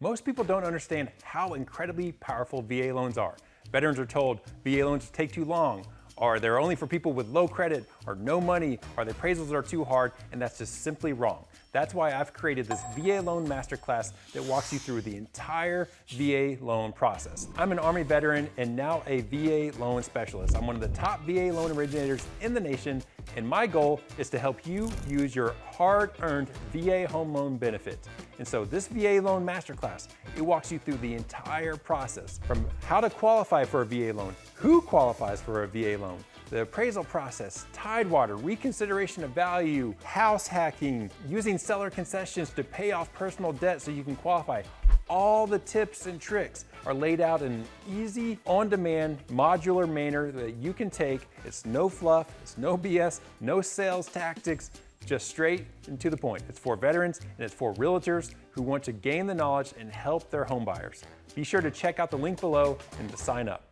Most people don't understand how incredibly powerful VA loans are. Veterans are told VA loans take too long, or they're only for people with low credit, or no money, or the appraisals are too hard, and that's just simply wrong. That's why I've created this VA loan masterclass that walks you through the entire VA loan process. I'm an Army veteran and now a VA loan specialist. I'm one of the top VA loan originators in the nation, and my goal is to help you use your hard-earned VA home loan benefit. And so this VA loan masterclass, it walks you through the entire process, from how to qualify for a VA loan, who qualifies for a VA loan, the appraisal process, Tidewater, reconsideration of value, house hacking, using seller concessions to pay off personal debt so you can qualify. All the tips and tricks are laid out in an easy, on-demand, modular manner that you can take. It's no fluff, it's no BS, no sales tactics, just straight and to the point. It's for veterans and it's for realtors who want to gain the knowledge and help their home buyers. Be sure to check out the link below and to sign up.